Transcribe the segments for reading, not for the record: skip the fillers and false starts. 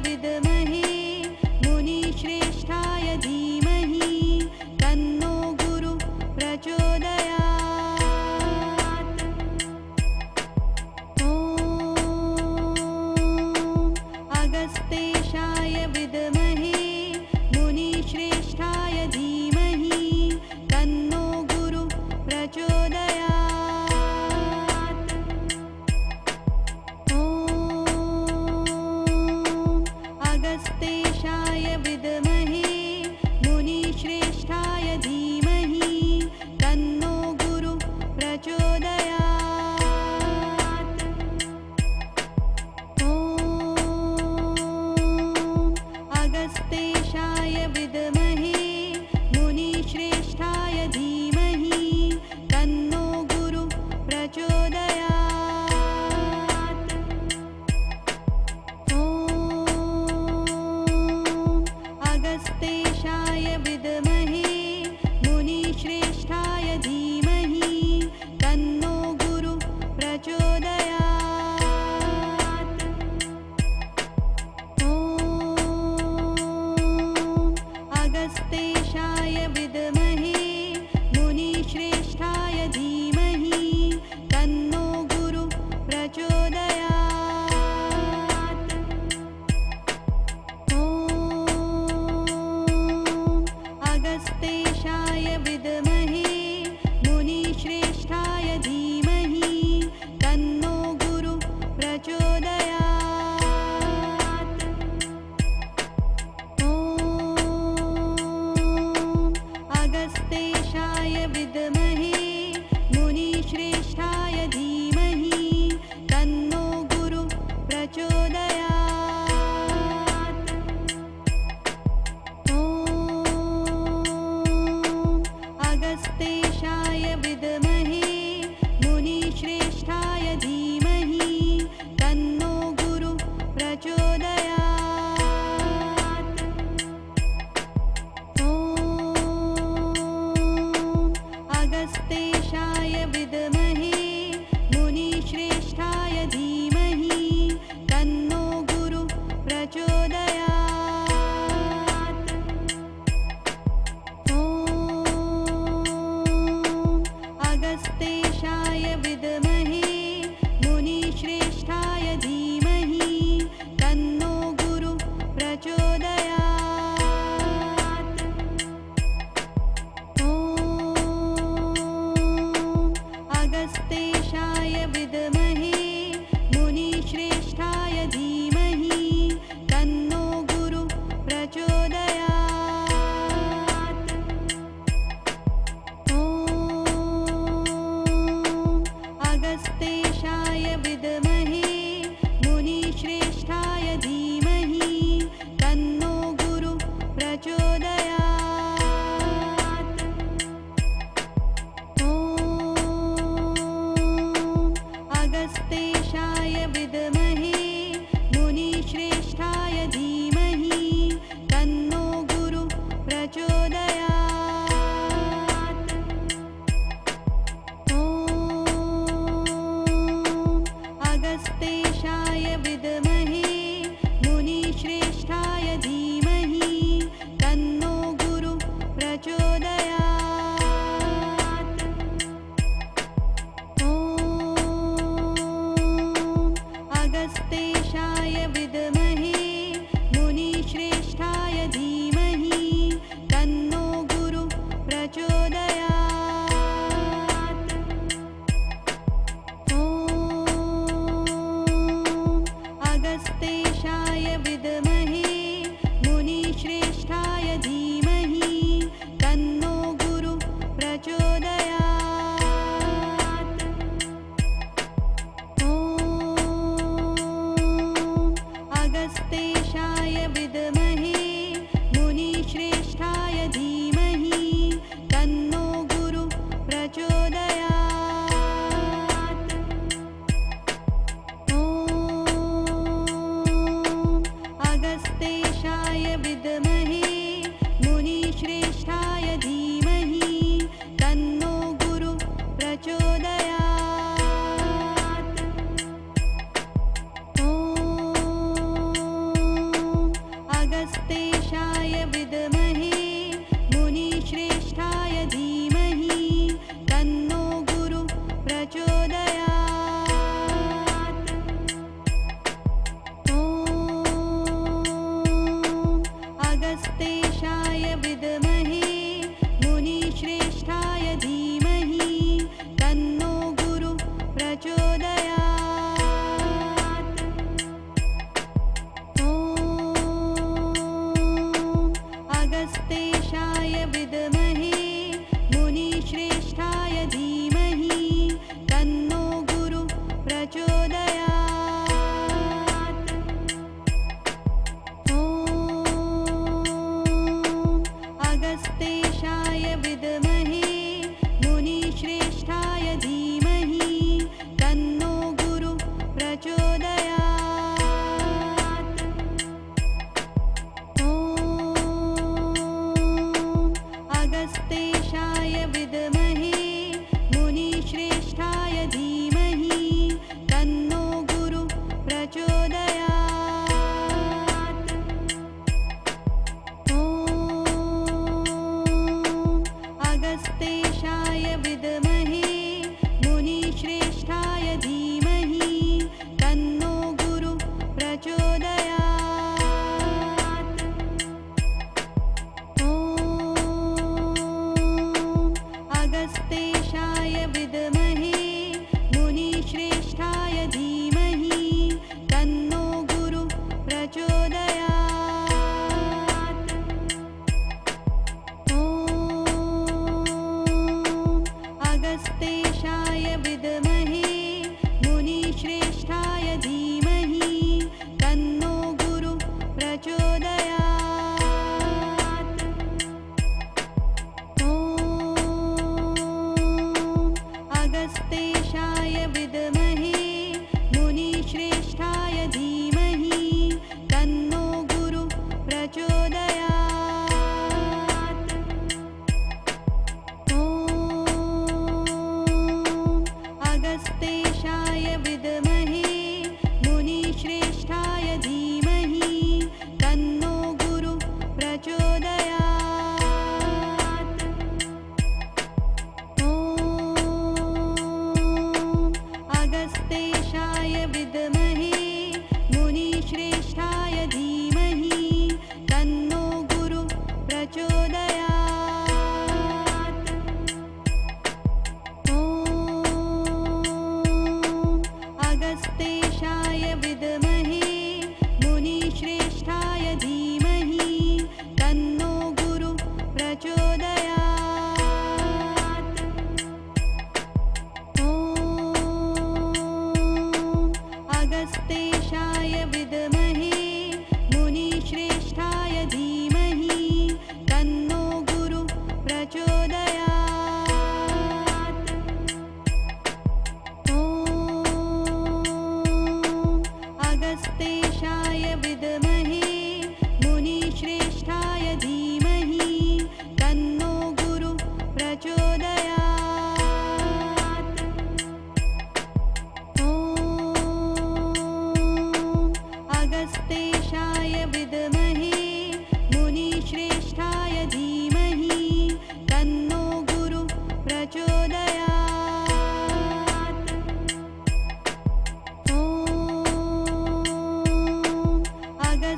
विद्महे मुनिश्रेष्ठाय धीमहि तन्नो गुरु प्रचोदयात्। ॐ अगस्तेशाय विद्महे मुनिश्रेष्ठाय धीमहि तन्नो गुरु प्रचोदयात्। ॐ अगस्तेशाय विद्महे मुनिश्रेष्ठाय धीमहि तन्नो गुरु प्रचोदयात्। ॐ अगस्तेशाय विद्महे मुनिश्रेष्ठाय धीमहि तन्नो गुरु प्रचोदयात्। ॐ अगस्तेशाय विद्महे मुनिश्रेष्ठाय धीमहि तन्नो गुरु प्रचोदयात्। ॐ अगस्तेशाय विद्महे मुनिश्रेष्ठाय धीमहि तन्नो गुरु प्रचोदयात्। ॐ अगस्तेशाय विद्महे मुनिश्रेष्ठाय धीमहि तन्नो गुरु प्रचोदयात्। ॐ अगस्तेशाय विद्महे मुनिश्रेष्ठाय धीमहि तन्नो गुरु प्रचोदयात्। ॐ अगस्तेशाय विद्महे मुनिश्रेष्ठाय धीमहि तन्नो गुरु प्रचोदयात्। ॐ अगस्तेशाय विद्महे मुनिश्रेष्ठाय धीमहि तन्नो गुरु प्रचोदयात्। ॐ अगस्तेशाय विद्महे मुनिश्रेष्ठाय धीमहि तन्नो गुरु प्रचोदयात्। ॐ अगस्तेशाय विद्महे मुनिश्रेष्ठाय धीमहि तन्नो गुरु प्रचोदयात्। ॐ अगस्तेशाय विद्महे मुनिश्रेष्ठाय धीमहि तन्नो गुरु प्रचोदयात्। ॐ अगस्तेशाय विद्महे मुनिश्रेष्ठाय धीमहि तन्नो गुरु प्रचोदयात्। ॐ अगस्तेशाय विद्महे मुनिश्रेष्ठाय धीमहि तन्नो गुरु प्रचोदयात्। ॐ अगस्तेशाय विद्महे मुनिश्रेष्ठाय धीमहि तन्नो गुरु प्रचोदयात्। ॐ अगस्तेशाय विद्महे मुनिश्रेष्ठाय धीमहि तन्नो गुरु प्रचोदयात्। ॐ अगस्तेशाय विद्महे मुनिश्रेष्ठाय धीमहि तन्नो गुरु प्रचोदयात्। ॐ अगस्तेशाय विद्महे मुनिश्रेष्ठाय धीमहि तन्नो गुरु प्रचोदयात्। ॐ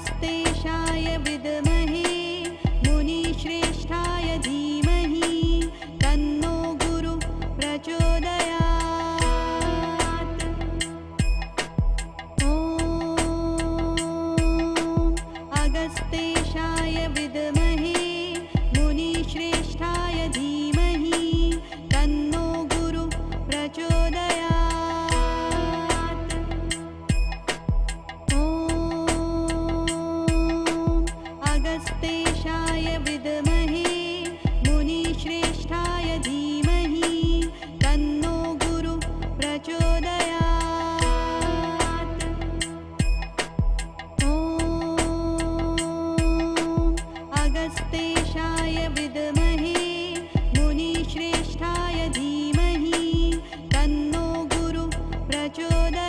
अगस्तेशाय विद्महे मुनिश्रेष्ठाय धीमहि तन्नो गुरु प्रचोदयात्। ॐ अगस्तेशाय विद्महे मुनिश्रेष्ठाय धीमहि तन्नो गुरु प्रचोदयात्। ॐ अगस्तेशाय विद्महे मुनिश्रेष्ठाय धीमहि तन्नो गुरु प्रचोदयात्। ॐ अगस्तेशाय विद्महे मुनिश्रेष्ठाय धीमहि तन्नो गुरु प्रचोदयात्।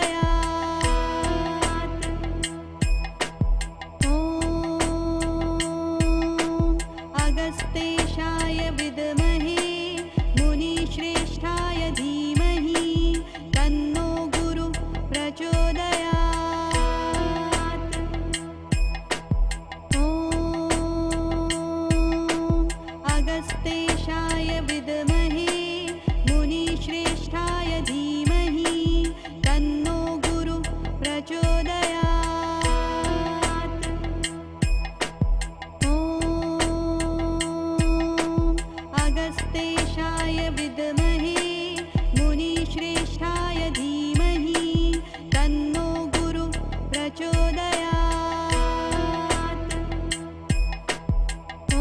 ॐ अगस्तेशाय विद्महे मुनिश्रेष्ठाय धीमहि तन्नो गुरु प्रचोदयात्। ॐ अगस्तेशाय विद्महे मुनिश्रेष्ठाय धीमहि तन्नो गुरु प्रचोदयात्। ॐ अगस्तेशाय विद्महे मुनिश्रेष्ठाय धीमहि तन्नो गुरु प्रचोदयात्। ॐ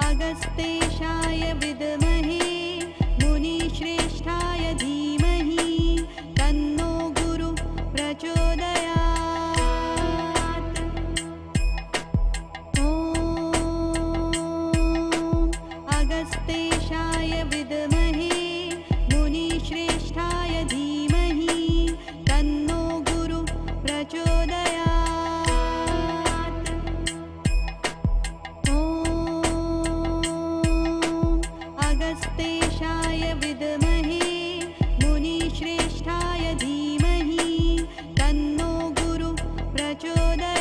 अगस्तेशाय विद्महे मुनिश्रेष्ठाय धीमहि तन्नो गुरु प्रचोदयात्। ॐ अगस्तेशाय विद्महे मुनिश्रेष्ठाय धीमहि तन्नो गुरु प्रचोदयात्। ॐ अगस्तेशाय विद्महे मुनिश्रेष्ठाय धीमहि तन्नो गुरु प्रचोदयात्।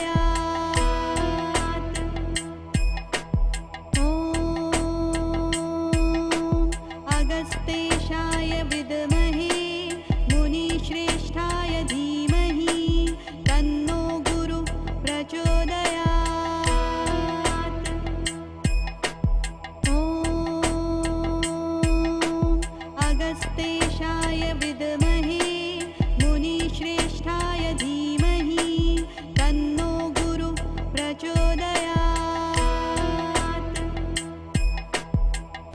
ॐ अगस्तेशाय विद्महे मुनिश्रेष्ठाय धीमहि तन्नो गुरु प्रचोदयात्। ॐ अगस्तेशाय विद्महे मुनिश्रेष्ठाय धीमहि तन्नो गुरु प्रचोदयात्।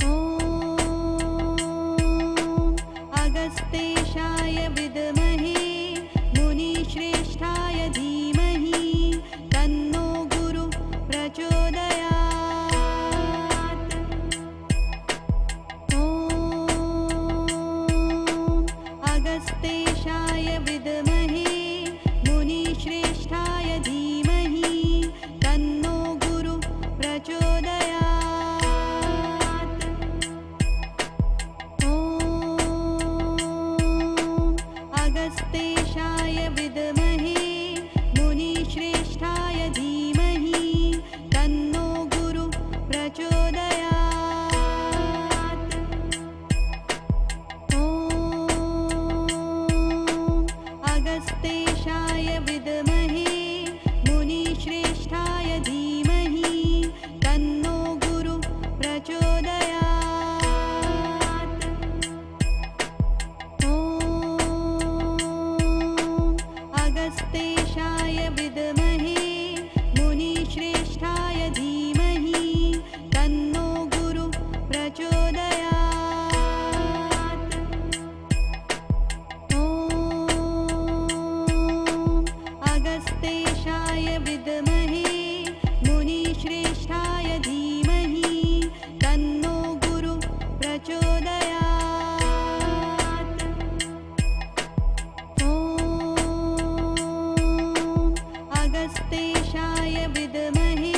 ॐ अगस्तेशाय विद्महे मुनिश्रेष्ठाय धीमहि तन्नो गुरु प्रचोदयात्। ॐ अगस्तेशाय विद्महे मुनिश्रेष्ठाय धीमहि तन्नो गुरु प्रचोदयात्। ॐ अगस्तेशाय विद्महे मुनिश्रेष्ठाय धीमहि तन्नो गुरु प्रचोदयात्। ॐ अगस्तेशाय विद्महे मुनिश्रेष्ठाय धीमहि तन्नो गुरु प्रचोदयात्। ॐ अगस्तेशाय विद्महे मुनिश्रेष्ठाय धीमहि तन्नो गुरु प्रचोदयात्। ॐ अगस्तेशाय विद्महे मुनिश्रेष्ठाय धीमहि तन्नो गुरु प्रचोदयात्। ॐ अगस्तेशाय विद्महे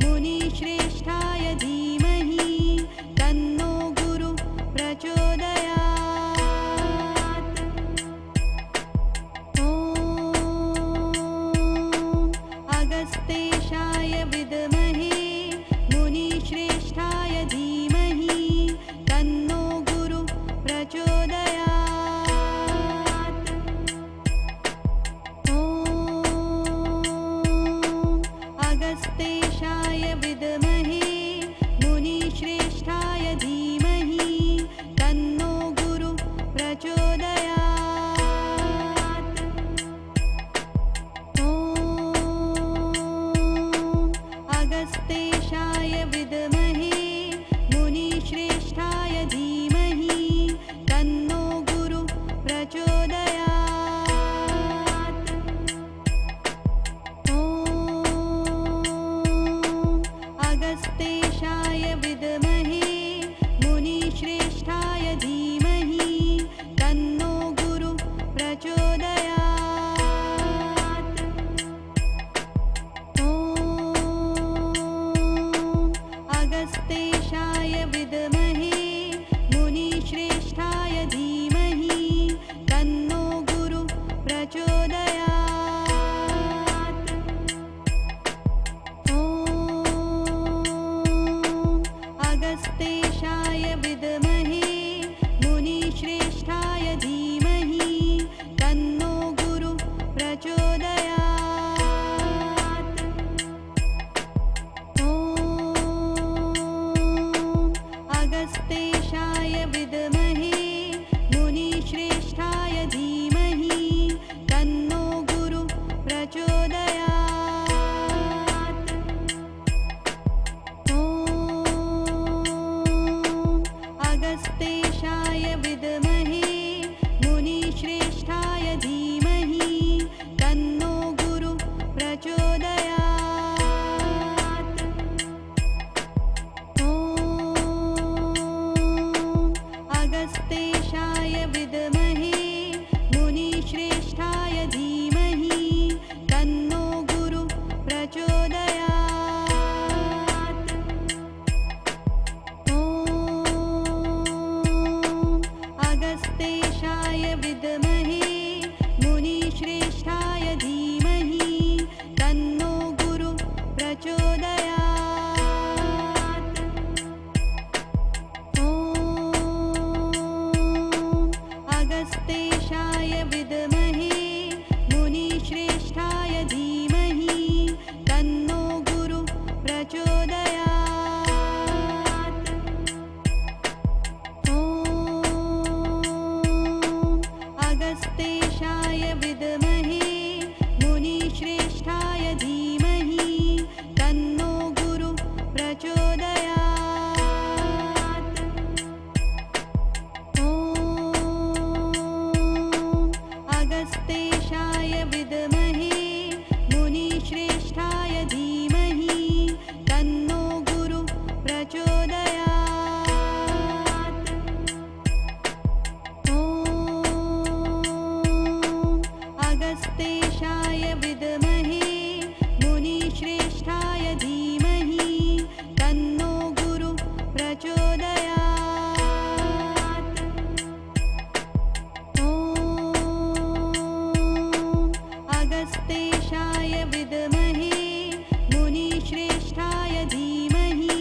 मुनिश्रेष्ठाय धीमहि तन्नो गुरु प्रचोदयात्। ॐ विद्महे मुनिश्रेष्ठाय धीमहि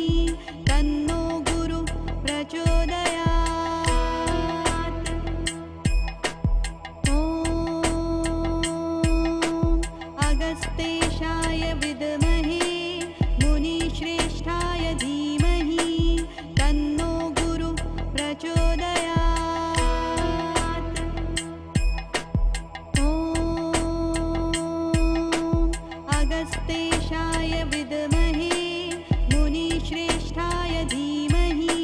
तन्नो गुरु प्रचोदयात्। ॐ अगस्तेशाय विद्महे मुनिश्रेष्ठाय धीमहि तन्नो गुरु प्रचोदयात्। ॐ अगस्तेशाय विद्महे मुनिश्रेष्ठाय धीमहि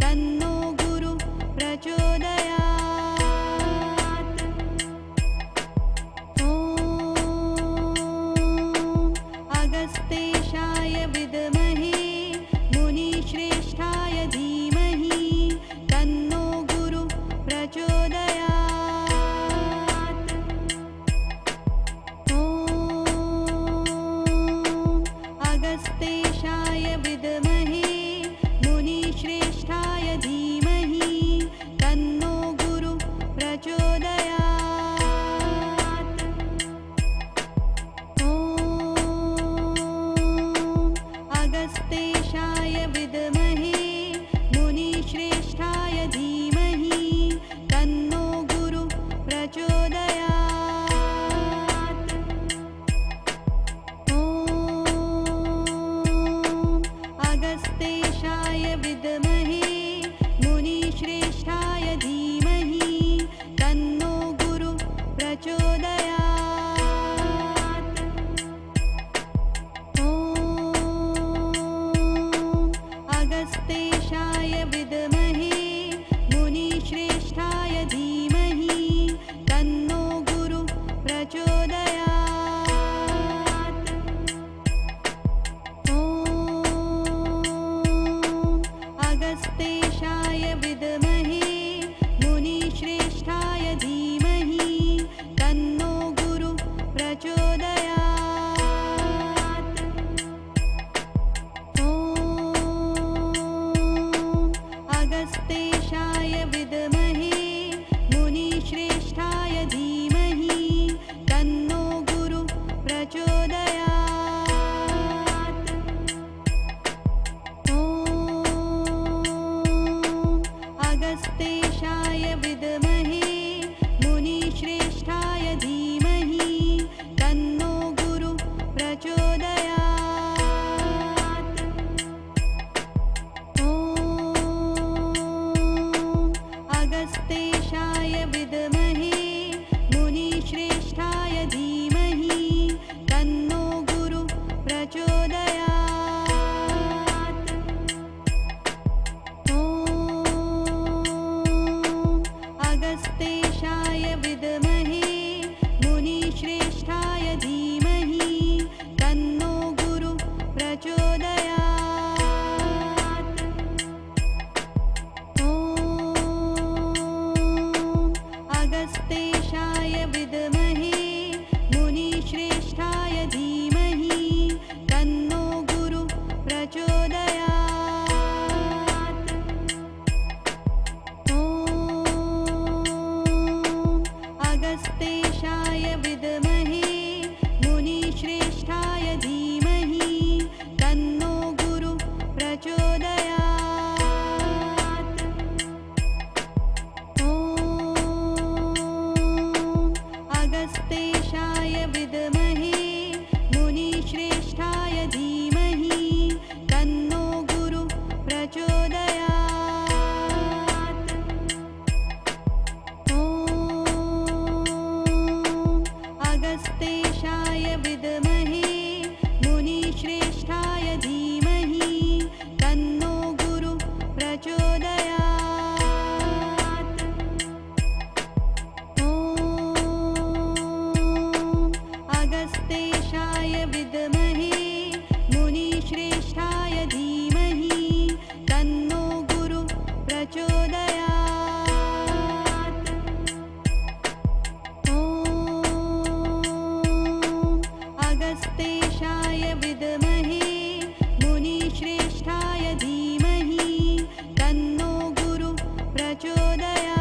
तन्नो गुरु प्रचोदयात्। ॐ अगस्तेशाय विद्महे मुनिश्रेष्ठाय धीमहि तन्नो गुरु प्रचोदयात्। ॐ अगस्तेशाय विद्महे मुनिश्रेष्ठाय धीमहि तन्नो गुरु प्रचोदयात्। ॐ अगस्तेशाय विद्महे मुनिश्रेष्ठाय धीमहि तन्नो गुरु प्रचोदयात्। ॐ अगस्तेशाय विद्महे मुनिश्रेष्ठाय धीमहि तन्नो गुरु प्रचोदयात्। ॐ अगस्तेशाय विद्महे मुनिश्रेष्ठाय धीमहि तन्नो गुरु प्रचोदयात्। ॐ अगस्तेशाय विद्महे मुनिश्रेष्ठाय धीमहि तन्नो गुरु प्रचोदयात्। ॐ अगस्तेशाय विद्महे मुनिश्रेष्ठाय धीमहि तन्नो गुरु प्रचोदयात्। ॐ अगस्तेशाय विद्महे मुनिश्रेष्ठाय धीमहि तन्नो गुरु प्रचोदयात्। ॐ अगस्तेशाय विद्महे मुनिश्रेष्ठाय धीमहि तन्नो गुरु प्रचोदयात्। ॐ अगस्तेशाय विद्महे मुनिश्रेष्ठाय धीमहि तन्नो गुरु प्रचोदयात्। ॐ अगस्तेशाय विद्महे मुनिश्रेष्ठाय धीमहि तन्नो गुरु प्रचोदयात्। ॐ अगस्तेशाय विद्महे मुनिश्रेष्ठाय धीमहि तन्नो गुरु प्रचोदयात्। ॐ अगस्तेशाय विद्महे मुनिश्रेष्ठाय धीमहि तन्नो गुरु प्रचोदयात्। ॐ अगस्तेशाय विद्महे मुनिश्रेष्ठाय धीमहि तन्नो गुरु प्रचोदयात्। ॐ अगस्तेशाय विद्महे मुनिश्रेष्ठाय धीमहि तन्नो गुरु प्रचोदयात्। ॐ अगस्तेशाय विद्महे मुनिश्रेष्ठाय धीमहि तन्नो गुरु प्रचोदयात्।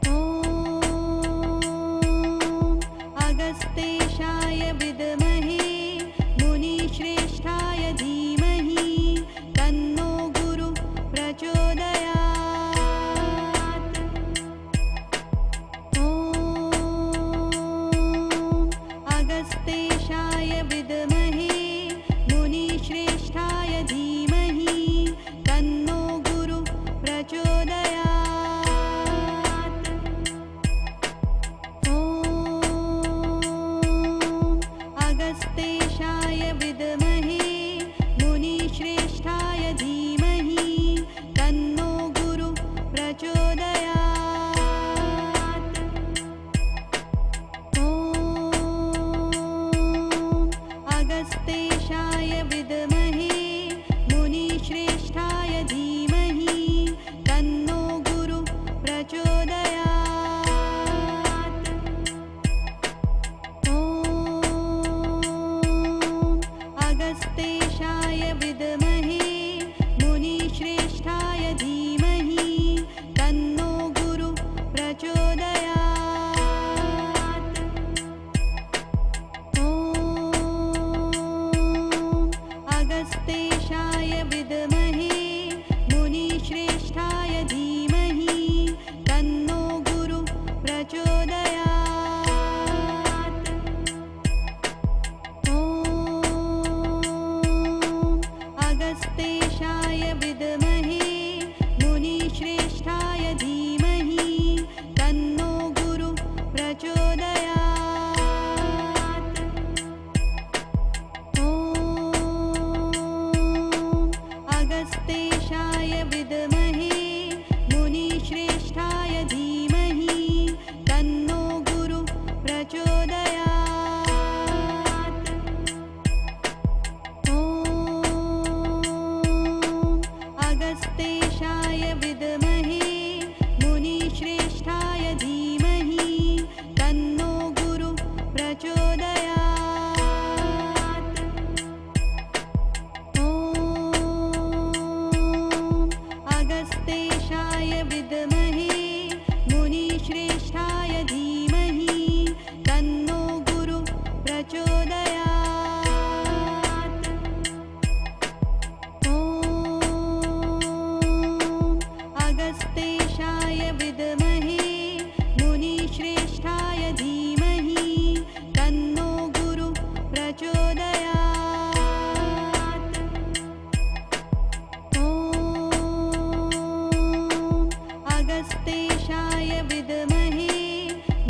ॐ अगस्तेशाय विद्महे मुनिश्रेष्ठाय धीमहि तन्नो गुरु प्रचोदयात्। ॐ अगस्तेशाय विद्महे मुनिश्रेष्ठाय धीमहि तन्नो गुरु प्रचोदयात्। ॐ अगस्तेशाय विद्महे मुनिश्रेष्ठाय धीमहि तन्नो गुरु प्रचोदयात्। ॐ अगस्तेशाय विद्महे मुनिश्रेष्ठाय धीमहि तन्नो गुरु प्रचोदयात्। ॐ अगस्तेशाय विद्महे मुनिश्रेष्ठाय धीमहि तन्नो गुरु प्रचोदयात्। ॐ अगस्तेशाय विद्महे मुनिश्रेष्ठाय धीमहि तन्नो गुरु प्रचोदयात्। ॐ अगस्तेशाय विद्महे मुनिश्रेष्ठाय धीमहि तन्नो गुरु प्रचोदयात्। ॐ अगस्तेशाय विद्महे मुनिश्रेष्ठाय धीमहि तन्नो गुरु प्रचोदयात्। ॐ अगस्तेशाय विद्महे मुनिश्रेष्ठाय धीमहि तन्नो गुरु प्रचोदयात्। ॐ अगस्तेशाय विद्महे मुनिश्रेष्ठाय धीमहि तन्नो गुरु प्रचोदयात्। ॐ अगस्तेशाय विद्महे मुनिश्रेष्ठाय धीमहि तन्नो गुरु प्रचोदयात्। ॐ अगस्तेशाय विद्महे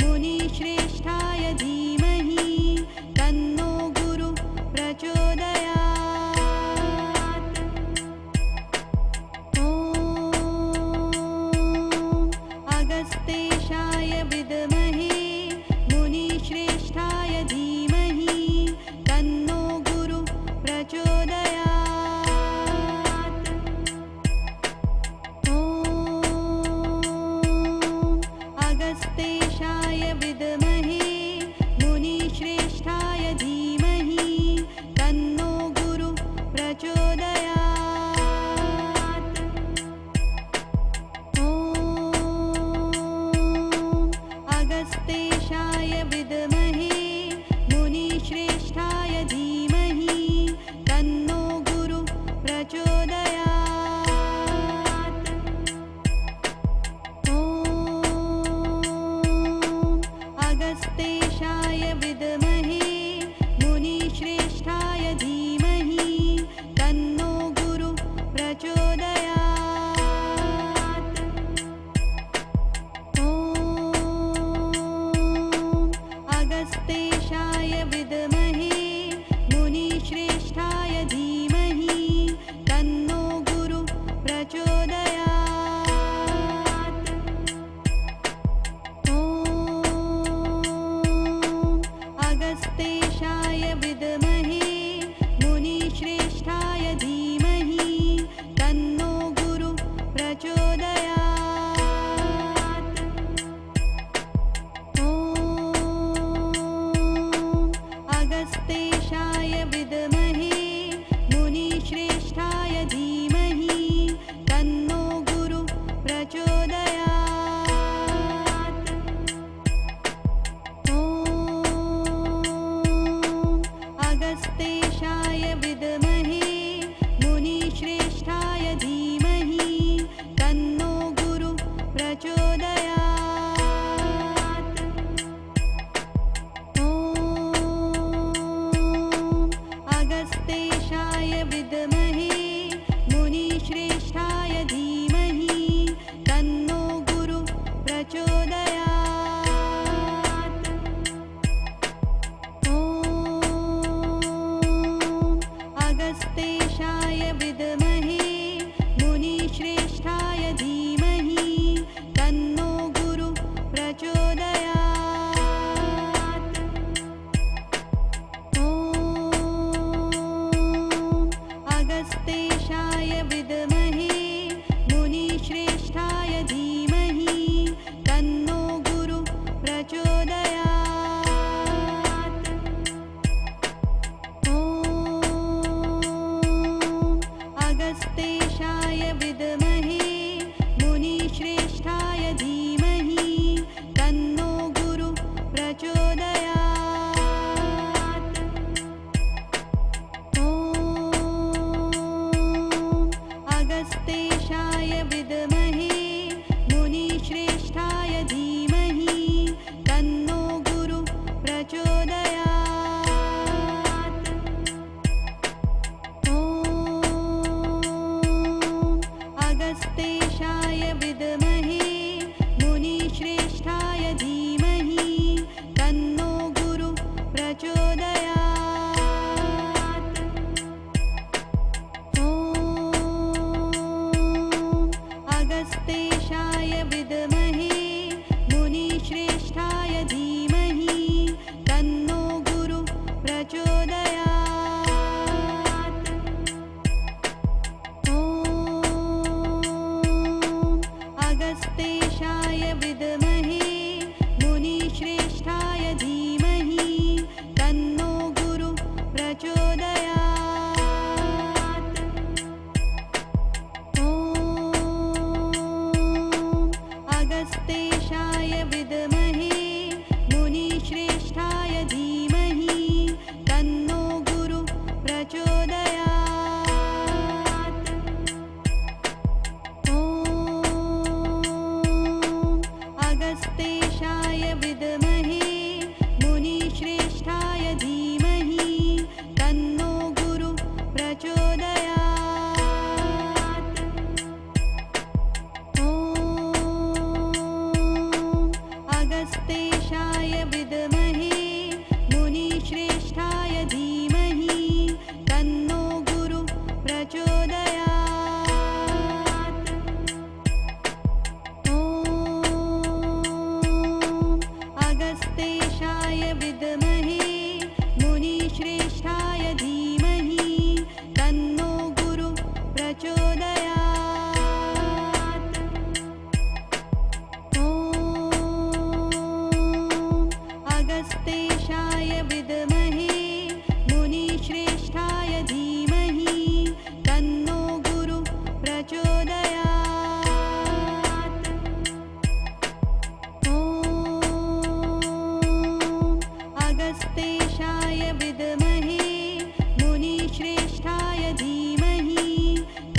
मुनिश्रेष्ठाय धीमहि तन्नो गुरु प्रचोदयात्। ॐ अगस्तेशाय विद्महे मुनिश्रेष्ठाय धीमहि तन्नो गुरु प्रचोदयात्। ॐ अगस्तेशाय विद्महे मुनिश्रेष्ठाय धीमहि तन्नो गुरु प्रचोदयात्। ॐ अगस्तेशाय विद्महे मुनिश्रेष्ठाय धीमहि तन्नो गुरु प्रचोदयात्। ॐ अगस्तेशाय विद्महे मुनिश्रेष्ठाय धीमहि तन्नो गुरु प्रचोदयात्। ॐ अगस्तेशाय विद्महे मुनिश्रेष्ठाय धीमहि तन्नो गुरु प्रचोदयात्। ॐ अगस्तेशाय प्रचोदयात्। ॐ अगस्तेशाय विद्महे मुनिश्रेष्ठाय धीमहि तन्नो गुरु प्रचोदयात्। ॐ अगस्तेशाय विद्महे मुनिश्रेष्ठाय धीमहि तन्नो गुरु प्रचोदयात्। ॐ अगस्तेशाय विद्महे मुनिश्रेष्ठाय धीमहि तन्नो गुरु प्रचोदयात्। ॐ अगस्तेशाय विद्महे मुनिश्रेष्ठाय धीमहि तन्नो गुरु प्रचोदयात्। ॐ अगस्तेशाय विद्महे मुनिश्रेष्ठाय धीमहि तन्नो गुरु प्रचोदयात्। ॐ अगस्तेशाय विद्महे मुनिश्रेष्ठाय धीमहि तन्नो गुरु प्रचोदयात्। ॐ अगस्तेशाय विद्महे मुनिश्रेष्ठाय धीमहि तन्नो गुरु प्रचोदयात्। ॐ अगस्तेशाय विद्महे मुनिश्रेष्ठाय धीमहि तन्नो गुरु प्रचोदयात्। ॐ अगस्तेशाय विद्महे मुनिश्रेष्ठाय धीमहि तन्नो गुरु प्रचोदयात्। ॐ अगस्तेशाय विद्महे मुनिश्रेष्ठाय धीमहि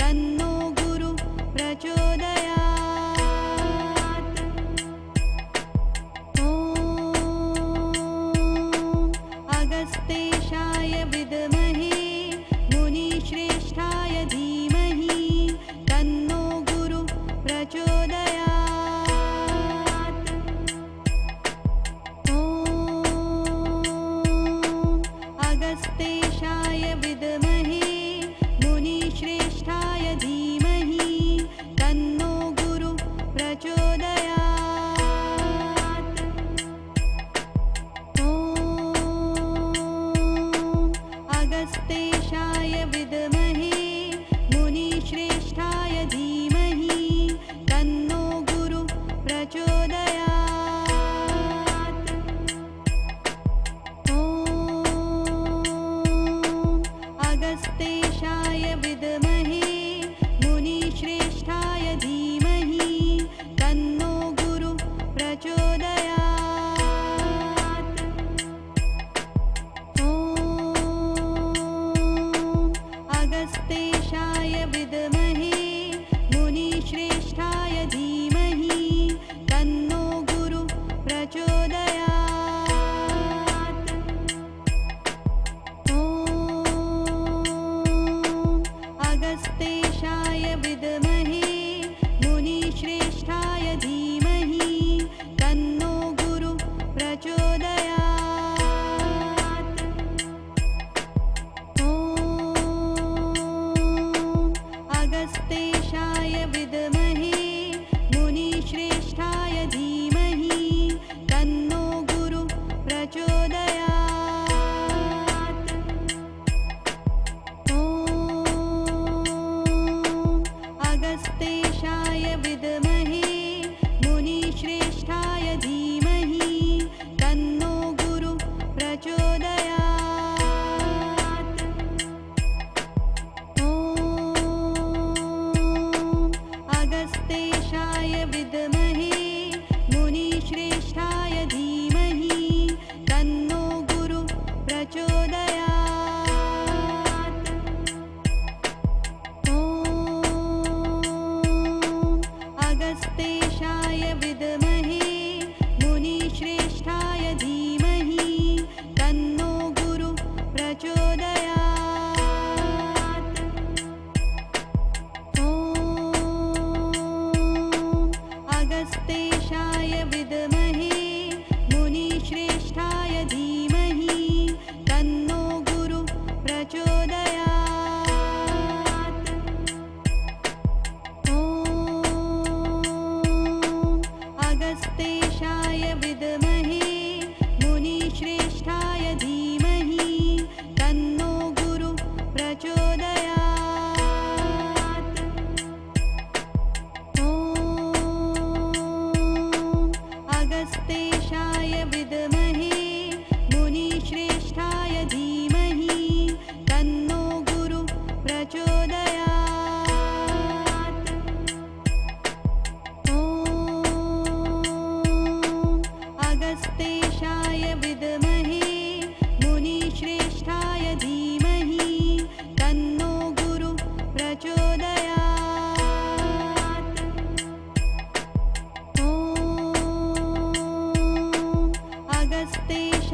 तन्नो गुरु प्रचोदयात्। ॐ अगस्तेशाय विद्महे मुनिश्रेष्ठाय धीमहि तन्नो गुरु प्रचोदयात्। ॐ अगस्तेशाय विद्महे मुनिश्रेष्ठाय धीमहि तन्नो गुरु प्रचोदयात्। ॐ अगस्तेशाय विद्महे मुनिश्रेष्ठाय धीमहि तन्नो गुरु प्रचोदयात्। ॐ अगस्तेशाय विद्महे मुनिश्रेष्ठाय धीमहि तन्नो गुरु प्रचोदयात्। ॐ अगस्तेशाय विद्महे मुनिश्रेष्ठाय धीमहि तन्नो गुरु प्रचोदयात्। ॐ अगस्तेशाय विद्महे मुनिश्रेष्ठाय धीमहि तन्नो गुरु प्रचोदयात्। ॐ अगस्तेशाय विद्महे मुनिश्रेष्ठाय धीमहि तन्नो गुरु प्रचोदयात्। ॐ अगस्तेशाय विद्महे मुनिश्रेष्ठाय धीमहि तन्नो गुरु प्रचोदयात्। ॐ अगस्तेशाय विद्महे मुनिश्रेष्ठाय धीमहि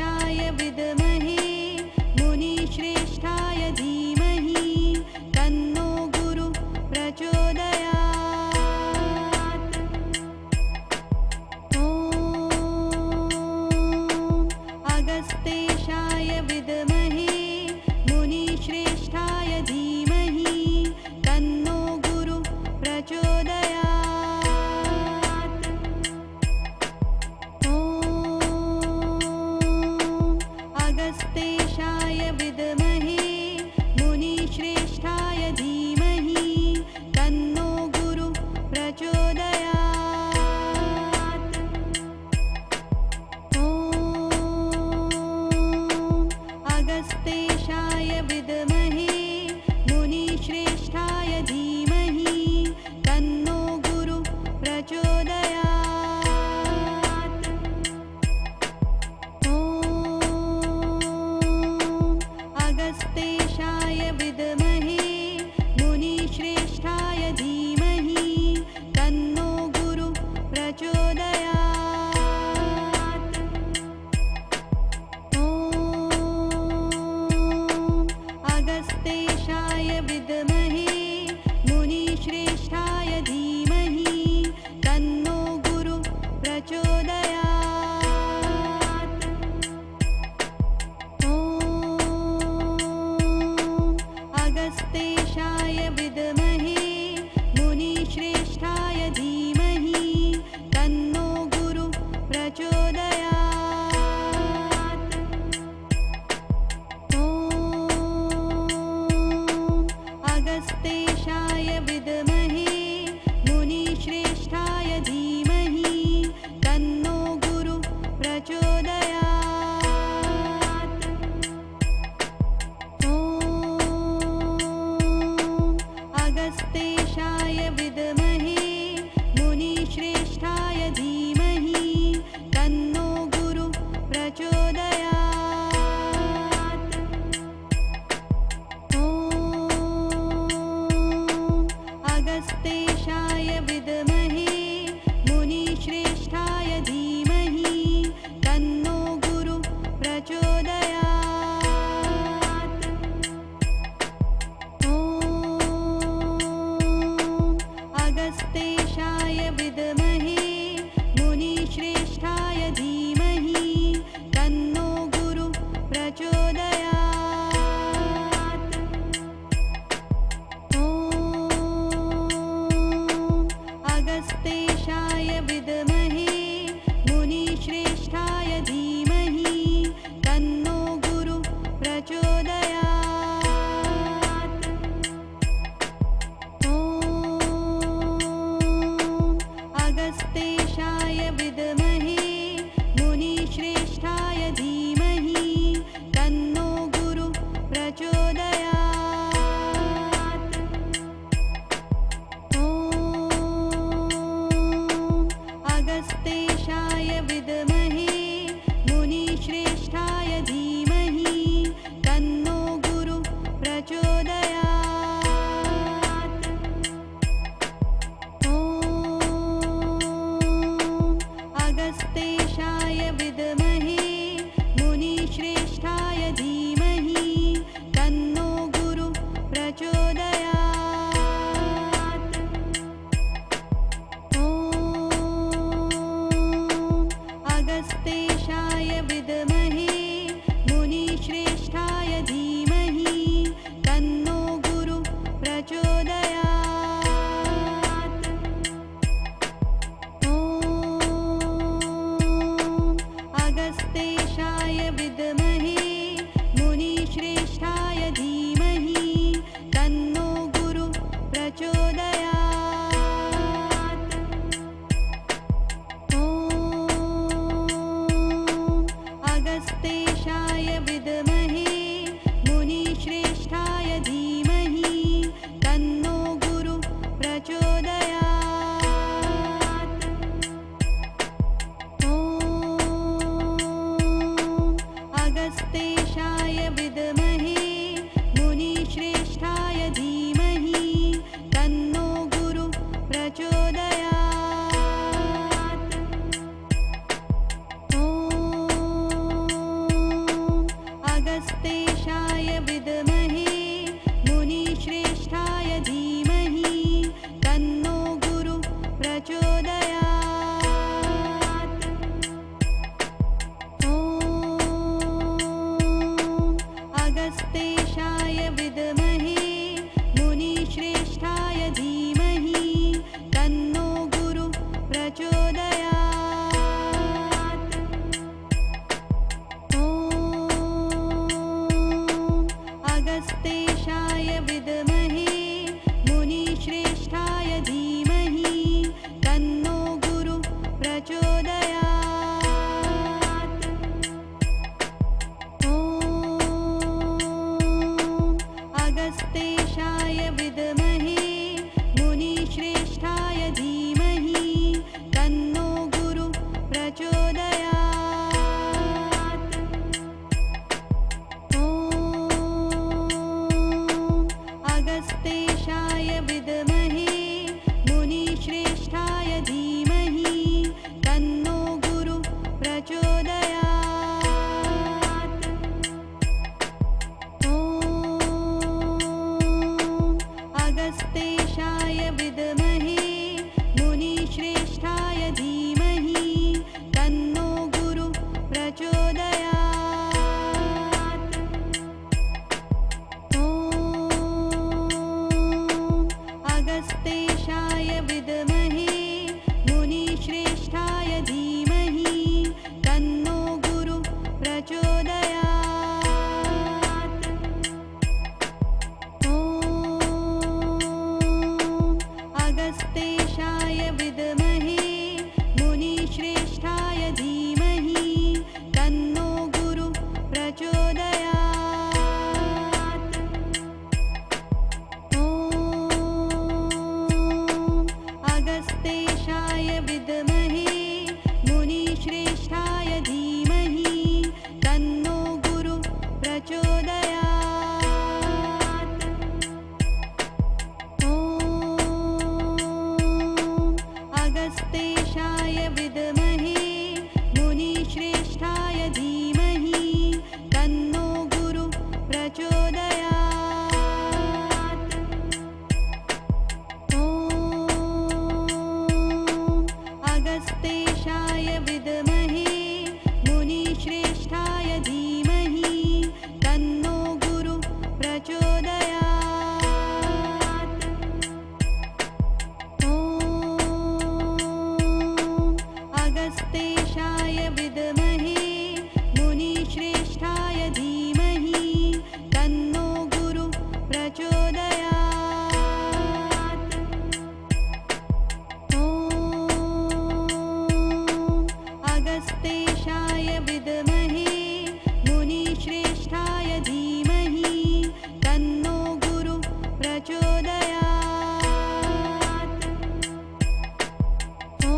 अगस्तेशाय विद्महे मुनिश्रेष्ठाय धीमहि तन्नो गुरु प्रचोदयात्। ॐ अगस्तेशाय विद्महे मुनिश्रेष्ठाय धीमहि तन्नो गुरु प्रचोदयात्। ॐ अगस्तेशाय विद्महे मुनिश्रेष्ठाय धीमहि तन्नो गुरु प्रचोदयात्। ॐ अगस्तेशाय विद्महे मुनिश्रेष्ठाय धीमहि तन्नो गुरु प्रचोदयात्। ॐ अगस्तेशाय विद्महे मुनिश्रेष्ठाय धीमहि तन्नो गुरु प्रचोदयात्। ॐ अगस्तेशाय विद्महे मुनिश्रेष्ठाय धीमहि तन्नो गुरु प्रचोदयात्। ॐ अगस्तेशाय विद्महे मुनिश्रेष्ठाय धीमहि तन्नो गुरु प्रचोदयात्। ॐ अगस्तेशाय विद्महे मुनिश्रेष्ठाय धीमहि तन्नो गुरु प्रचोदयात्। ॐ अगस्तेशाय विद्महे मुनिश्रेष्ठाय धीमहि तन्नो गुरु प्रचोदयात्। ॐ अगस्तेशाय विद्महे मुनिश्रेष्ठाय धीमहि तन्नो गुरु प्रचोदयात्। ॐ अगस्तेशाय विद्महे मुनिश्रेष्ठाय धीमहि तन्नो गुरु प्रचोदयात्। ॐ अगस्तेशाय विद्महे मुनिश्रेष्ठाय धीमहि तन्नो गुरु प्रचोदयात्। ॐ अगस्तेशाय विद्महे मुनिश्रेष्ठाय धीमहि तन्नो गुरु प्रचोदयात्। ॐ अगस्तेशाय विद्महे मुनिश्रेष्ठाय धीमहि तन्नो गुरु प्रचोदयात्। ॐ अगस्तेशाय विद्महे मुनिश्रेष्ठाय धीमहि तन्नो गुरु प्रचोदयात्। ॐ अगस्तेशाय विद्महे मुनिश्रेष्ठाय धीमहि तन्नो गुरु प्रचोदयात्। ॐ अगस्तेशाय विद्महे मुनिश्रेष्ठाय धीमहि तन्नो गुरु प्रचोदयात्। ॐ अगस्तेशाय विद्महे मुनिश्रेष्ठाय धीमहि तन्नो गुरु प्रचोदयात्। ॐ अगस्तेशाय विद्महे मुनिश्रेष्ठाय धीमहि तन्नो गुरु प्रचोदयात्। ॐ प्रचोदयात्। ॐ अगस्तेशाय विद्महे मुनिश्रेष्ठाय धीमहि तन्नो गुरु प्रचोदयात्। ॐ अगस्तेशाय विद्महे मुनिश्रेष्ठाय धीमहि तन्नो गुरु प्रचोदयात्। ॐ अगस्तेशाय विद्महे मुनिश्रेष्ठाय धीमहि तन्नो गुरु प्रचोदयात्। ॐ अगस्तेशाय विद्महे मुनिश्रेष्ठाय धीमहि तन्नो गुरु प्रचोदयात्। ॐ अगस्तेशाय विद्महे मुनिश्रेष्ठाय धीमहि तन्नो गुरु प्रचोदयात्। ॐ अगस्तेशाय विद्महे मुनिश्रेष्ठाय धीमहि तन्नो गुरु प्रचोदयात्। ॐ अगस्तेशाय विद्महे मुनिश्रेष्ठाय धीमहि तन्नो गुरु प्रचोदयात्। ॐ अगस्तेशाय विद्महे मुनिश्रेष्ठाय धीमहि तन्नो गुरु प्रचोदयात्। ॐ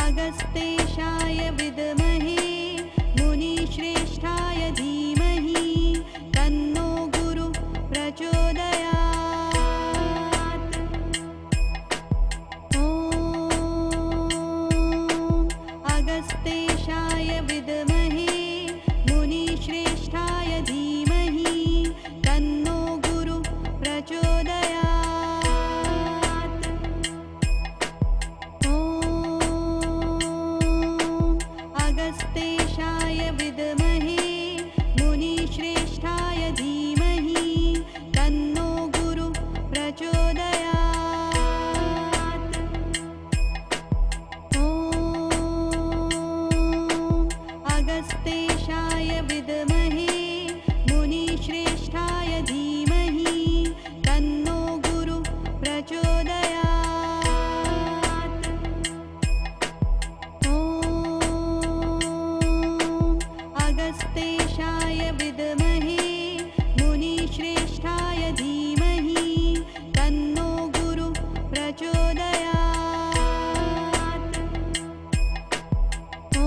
अगस्तेशाय विद्महे मुनिश्रेष्ठाय धीमहि तन्नो गुरु प्रचोदयात्। ॐ अगस्तेशाय विद्महे मुनिश्रेष्ठाय धीमहि तन्नो गुरु प्रचोदयात्। ॐ अगस्तेशाय विद्महे मुनिश्रेष्ठाय धीमहि तन्नो गुरु प्रचोदयात्। ॐ अगस्तेशाय विद्महे मुनिश्रेष्ठाय धीमहि तन्नो गुरु प्रचोदयात्। ॐ अगस्तेशाय विद्महे मुनिश्रेष्ठाय धीमहि तन्नो गुरु प्रचोदयात्। ॐ अगस्तेशाय विद्महे मुनिश्रेष्ठाय धीमहि तन्नो गुरु प्रचोदयात्। ॐ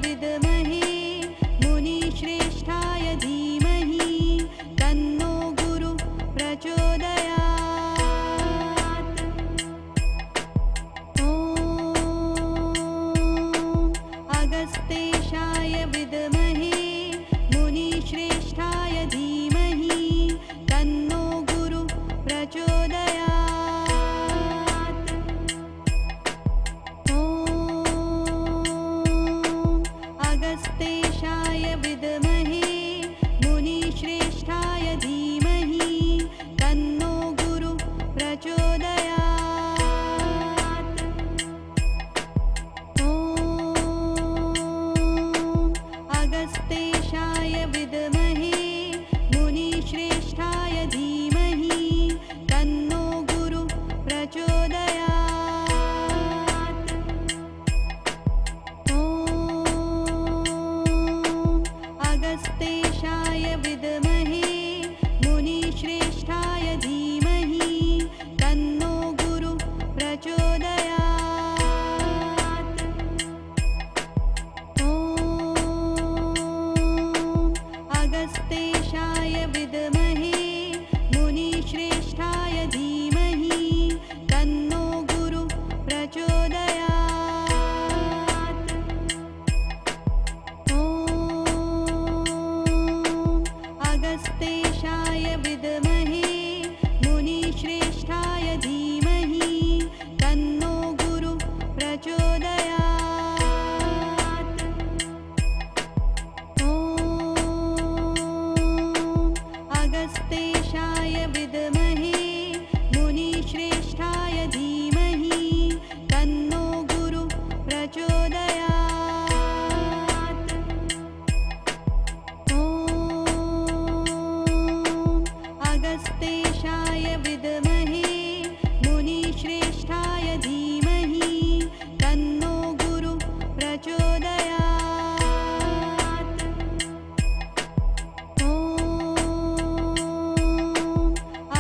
विद्महे मुनिश्रेष्ठाय धीमहि तन्नो गुरु प्रचोदयात्। ॐ अगस्तेशाय विद्महे मुनिश्रेष्ठाय धीमहि तन्नो गुरु प्रचोदयात्। ॐ अगस्तेशाय विद्महे मुनिश्रेष्ठाय धीमहि तन्नो गुरु प्रचोदयात्। ॐ अगस्तेशाय विद्महे मुनिश्रेष्ठाय धीमहि तन्नो गुरु प्रचोदयात्। ॐ अगस्तेशाय विद्महे मुनिश्रेष्ठाय धीमहि तन्नो गुरु प्रचोदयात्। ॐ अगस्तेशाय विद्महे मुनिश्रेष्ठाय धीमहि तन्नो गुरु प्रचोदयात्। ॐ अगस्तेशाय विद्महे मुनिश्रेष्ठाय धीमहि तन्नो गुरु प्रचोदयात्। ॐ अगस्तेशाय विद्महे मुनिश्रेष्ठाय धीमहि तन्नो गुरु प्रचोदयात्। ॐ अगस्तेशाय विद्महे मुनिश्रेष्ठाय धीमहि तन्नो गुरु प्रचोदयात्। ॐ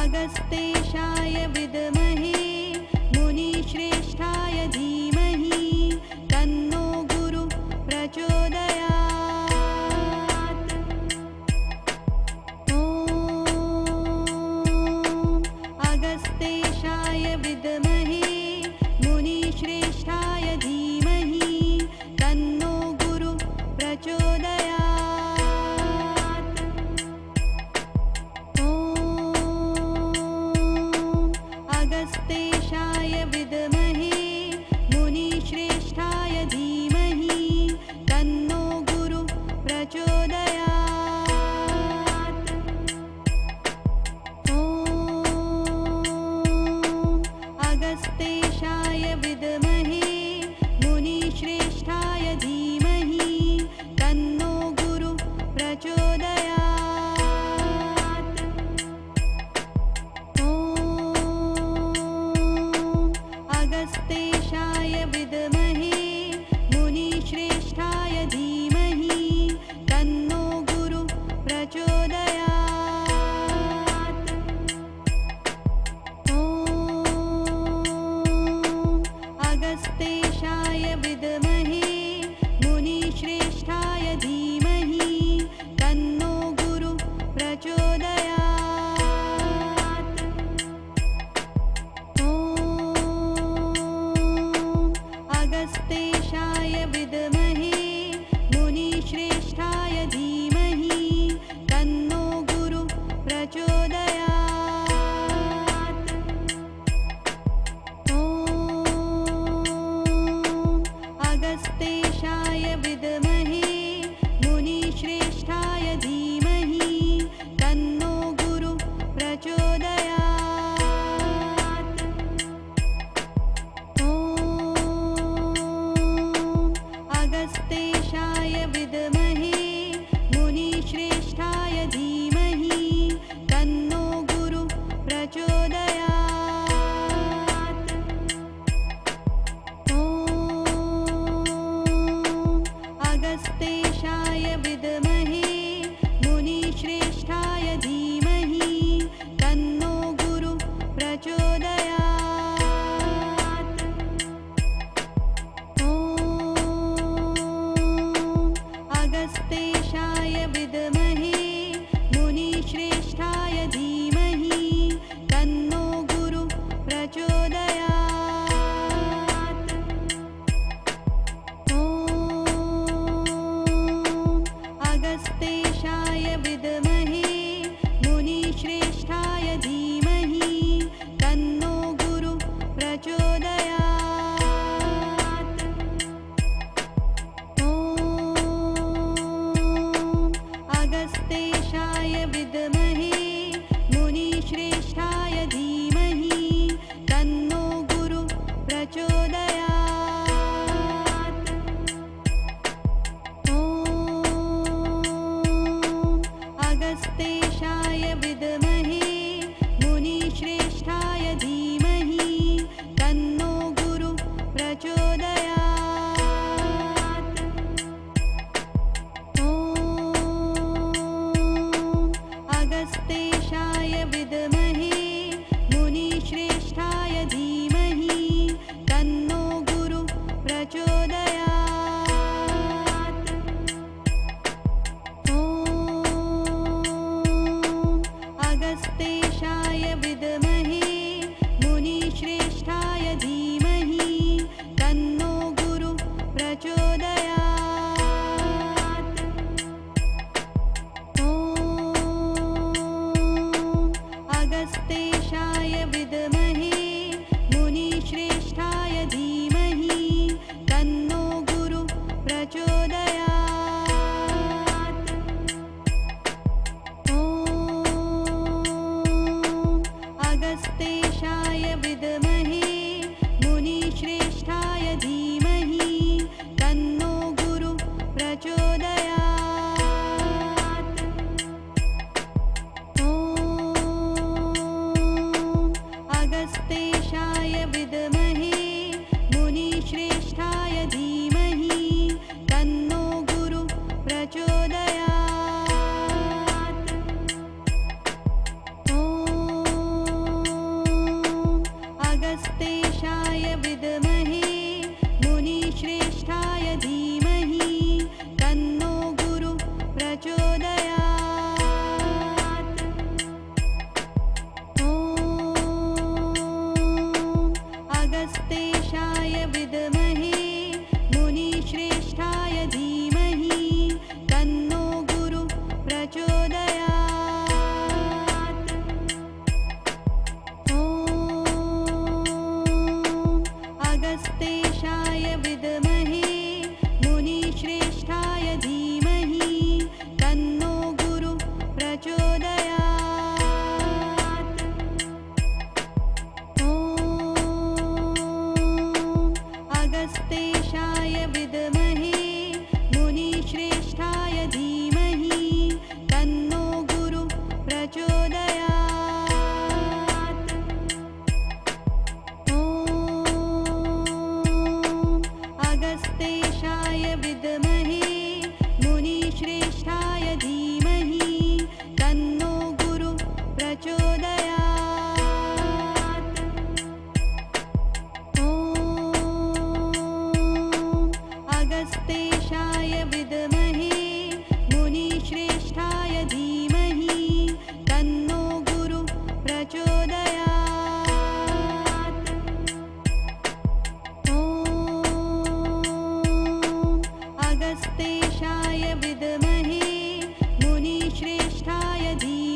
अगस्तेशाय विद्महे मुनिश्रेष्ठाय धीमहि तन्नो गुरु प्रचोदयात्। ॐ अगस्तेशाय विद्महे मुनिश्रेष्ठाय धीमहि तन्नो गुरु प्रचोदयात्। ॐ अगस्तेशाय विद्महे मुनिश्रेष्ठाय धीमहि तन्नो गुरु प्रचोदयात्। ॐ अगस्तेशाय विद्महे मुनिश्रेष्ठाय धीमहि तन्नो गुरु प्रचोदयात्। ॐ अगस्तेशाय विद्महे मुनिश्रेष्ठाय धीमहि तन्नो गुरु प्रचोदयात्। ॐ अगस्तेशाय विद्महे मुनिश्रेष्ठाय धीमहि तन्नो गुरु प्रचोदयात्। ॐ अगस्तेशाय विद्महे मुनिश्रेष्ठाय धीमहि तन्नो गुरु प्रचोदयात्। ॐ अगस्तेशाय विद्महे मुनिश्रेष्ठाय धीमहि तन्नो गुरु प्रचोदयात्। ॐ अगस्तेशाय विद्महे मुनिश्रेष्ठाय धीमहि तन्नो गुरु प्रचोदयात्। ॐ अगस्तेशाय विद्महे मुनिश्रेष्ठाय धीमहि तन्नो गुरु प्रचोदयात्। ॐ अगस्तेशाय विद्महे मुनिश्रेष्ठाय धीमहि